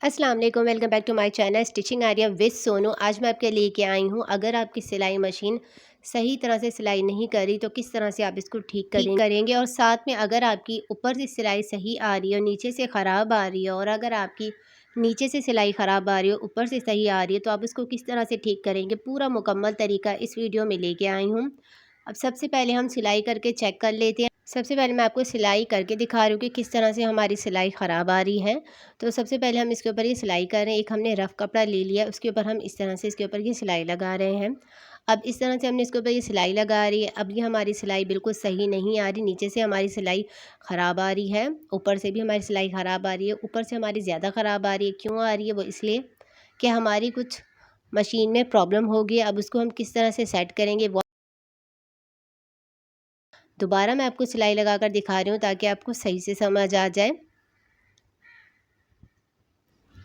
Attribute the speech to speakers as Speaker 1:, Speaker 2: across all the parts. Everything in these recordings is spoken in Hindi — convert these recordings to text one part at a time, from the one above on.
Speaker 1: अस्सलाम वालेकुम, welcome back to my channel stitching idea with Sonu. आज मैं आपके लेके आई हूँ, अगर आपकी सिलाई मशीन सही तरह से सिलाई नहीं कर रही तो किस तरह से आप इसको ठीक करेंगे। और साथ में अगर आपकी ऊपर से सिलाई सही आ रही है और नीचे से ख़राब आ रही है, और अगर आपकी नीचे से सिलाई ख़राब आ रही है ऊपर से सही आ रही है, तो आप इसको किस तरह से ठीक करेंगे, पूरा मुकम्मल तरीका इस वीडियो में लेके आई हूँ। अब सबसे पहले हम सिलाई करके चेक कर लेते हैं। सबसे पहले मैं आपको सिलाई करके दिखा रही हूँ कि किस तरह से हमारी सिलाई ख़राब आ रही है। तो सबसे पहले हम इसके ऊपर ये सिलाई कर रहे हैं। एक हमने रफ़ कपड़ा ले लिया, उसके ऊपर हम इस तरह से इसके ऊपर ये सिलाई लगा रहे हैं। अब इस तरह से हमने इसके ऊपर ये सिलाई लगा रही है। अब ये हमारी सिलाई बिल्कुल सही नहीं आ रही, नीचे से हमारी सिलाई ख़राब आ रही है, ऊपर से भी हमारी सिलाई ख़राब आ रही है। ऊपर से हमारी ज़्यादा ख़राब आ रही है। क्यों आ रही है? वो इसलिए कि हमारी कुछ मशीन में प्रॉब्लम हो गई है। अब उसको हम किस तरह से सेट करेंगे, वो दोबारा मैं आपको सिलाई लगाकर दिखा रही हूँ ताकि आपको सही से समझ आ जाए।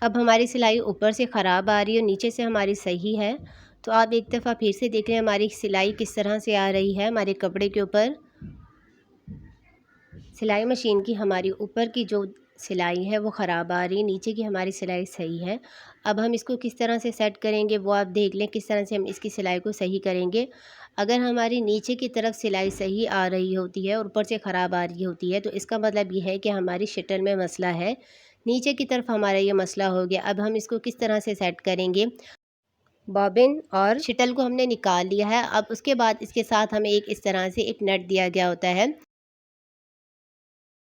Speaker 1: अब हमारी सिलाई ऊपर से ख़राब आ रही है और नीचे से हमारी सही है। तो आप एक दफ़ा फिर से देख लें हमारी सिलाई किस तरह से आ रही है। हमारे कपड़े के ऊपर सिलाई मशीन की हमारी ऊपर की जो सिलाई है वो ख़राब आ रही है, नीचे की हमारी सिलाई सही है। अब हम इसको किस तरह से सेट करेंगे वो आप देख लें, किस तरह से हम इसकी सिलाई को सही करेंगे। अगर हमारी नीचे की तरफ सिलाई सही आ रही होती है और ऊपर से ख़राब आ रही होती है, तो इसका मतलब ये है कि हमारी शटल में मसला है। नीचे की तरफ हमारा ये मसला हो गया। अब हम इसको किस तरह से सेट करेंगे। बॉबिन और शटल को हमने निकाल लिया है। अब उसके बाद इसके साथ हमें एक इस तरह से एक नट दिया गया होता है।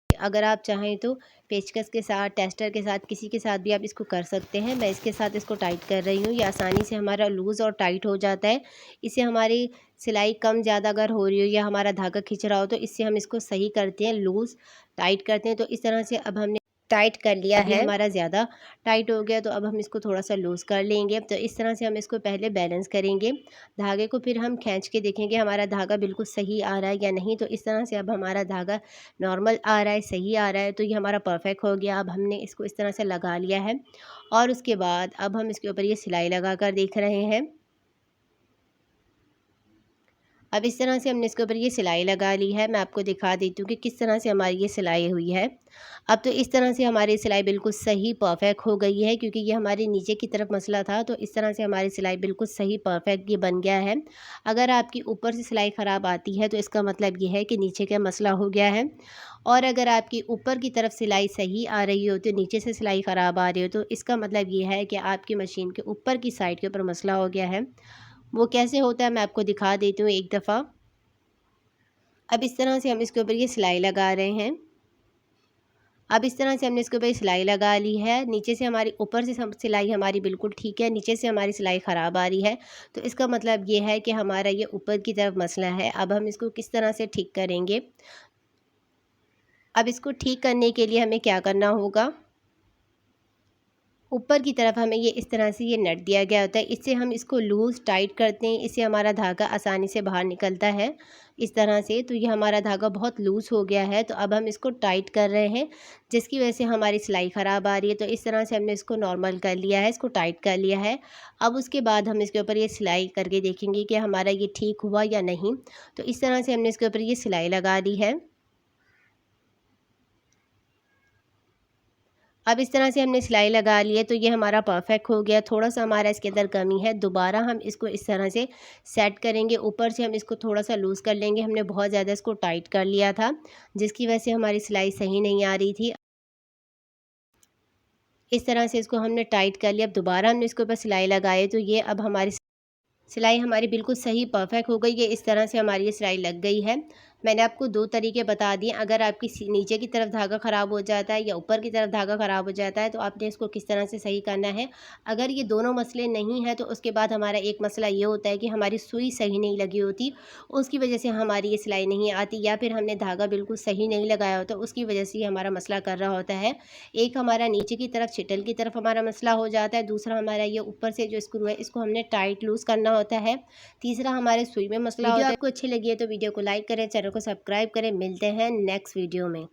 Speaker 1: अगर आप चाहें तो पेचकस के साथ, टेस्टर के साथ, किसी के साथ भी आप इसको कर सकते हैं। मैं इसके साथ इसको टाइट कर रही हूँ। ये आसानी से हमारा लूज़ और टाइट हो जाता है। इससे हमारी सिलाई कम ज़्यादा अगर हो रही हो या हमारा धागा खिंच रहा हो, तो इससे हम इसको सही करते हैं, लूज़ टाइट करते हैं। तो इस तरह से अब हमने टाइट कर लिया है। हमारा ज़्यादा टाइट हो गया तो अब हम इसको थोड़ा सा लूज़ कर लेंगे। तो इस तरह से हम इसको पहले बैलेंस करेंगे धागे को, फिर हम खींच के देखेंगे हमारा धागा बिल्कुल सही आ रहा है या नहीं। तो इस तरह से अब हमारा धागा नॉर्मल आ रहा है, सही आ रहा है, तो ये हमारा परफेक्ट हो गया। अब हमने इसको इस तरह से लगा लिया है और उसके बाद अब हम इसके ऊपर ये सिलाई लगा कर देख रहे हैं। अब इस तरह से हमने इसके ऊपर ये सिलाई लगा ली है। मैं आपको दिखा देती हूँ कि किस तरह से हमारी ये सिलाई हुई है। अब तो इस तरह से हमारी सिलाई बिल्कुल सही परफेक्ट हो गई है, क्योंकि ये हमारे नीचे की तरफ मसला था। तो इस तरह से हमारी सिलाई बिल्कुल सही परफेक्ट ये बन गया है। अगर आपकी ऊपर से सिलाई ख़राब आती है तो इसका मतलब ये है कि नीचे का मसला हो गया है। और अगर आपकी ऊपर की तरफ सिलाई सही आ रही हो तो नीचे से सिलाई ख़राब आ रही हो, तो इसका मतलब ये है कि आपकी मशीन के ऊपर की साइड के ऊपर मसला हो गया है। वो कैसे होता है मैं आपको दिखा देती हूँ एक दफ़ा। अब इस तरह से हम इसके ऊपर ये सिलाई लगा रहे हैं। अब इस तरह से हमने इसके ऊपर सिलाई लगा ली है। नीचे से हमारी ऊपर से सिलाई हमारी बिल्कुल ठीक है, नीचे से हमारी सिलाई ख़राब आ रही है। तो इसका मतलब ये है कि हमारा ये ऊपर की तरफ मसला है। अब हम इसको किस तरह से ठीक करेंगे। अब इसको ठीक करने के लिए हमें क्या करना होगा, ऊपर की तरफ हमें ये इस तरह से ये नट दिया गया होता है, इससे हम इसको लूज़ टाइट करते हैं, इससे हमारा धागा आसानी से बाहर निकलता है इस तरह से। तो ये हमारा धागा बहुत लूज़ हो गया है, तो अब हम इसको टाइट कर रहे हैं, जिसकी वजह से हमारी सिलाई ख़राब आ रही है। तो इस तरह से हमने इसको नॉर्मल कर लिया है, इसको टाइट कर लिया है। अब उसके बाद हम इसके ऊपर ये सिलाई करके देखेंगे कि हमारा ये ठीक हुआ या नहीं। तो इस तरह से हमने इसके ऊपर ये सिलाई लगा दी है। अब इस तरह से हमने सिलाई लगा ली है, तो ये हमारा परफेक्ट हो गया। थोड़ा सा हमारा इसके अंदर कमी है, दोबारा हम इसको इस तरह से सेट करेंगे। ऊपर से हम इसको थोड़ा सा लूज़ कर लेंगे, हमने बहुत ज़्यादा इसको टाइट कर लिया था, जिसकी वजह से हमारी सिलाई सही नहीं आ रही थी। इस तरह से इसको हमने टाइट कर लिया। अब दोबारा हमने इसके ऊपर सिलाई लगाई, तो ये अब हमारी सिलाई हमारी बिल्कुल सही परफेक्ट हो गई है। इस तरह से हमारी ये सिलाई लग गई है। मैंने आपको दो तरीके बता दिए। अगर आपकी नीचे की तरफ धागा ख़राब हो जाता है या ऊपर की तरफ धागा ख़राब हो जाता है, तो आपने इसको किस तरह से सही करना है। अगर ये दोनों मसले नहीं हैं, तो उसके बाद हमारा एक मसला ये होता है कि हमारी सुई सही नहीं लगी होती, उसकी वजह से हमारी ये सिलाई नहीं आती, या फिर हमने धागा बिल्कुल सही नहीं लगाया होता, उसकी वजह से हमारा मसला कर रहा होता है। एक हमारा नीचे की तरफ शटल की तरफ हमारा मसला हो जाता है, दूसरा हमारा ये ऊपर से जो स्क्रू है इसको हमने टाइट लूज़ करना होता है, तीसरा हमारे सुई में मसला होता है। वीडियो आपको अच्छी लगी है तो वीडियो को लाइक करें, चैनल को सब्सक्राइब करें। मिलते हैं नेक्स्ट वीडियो में।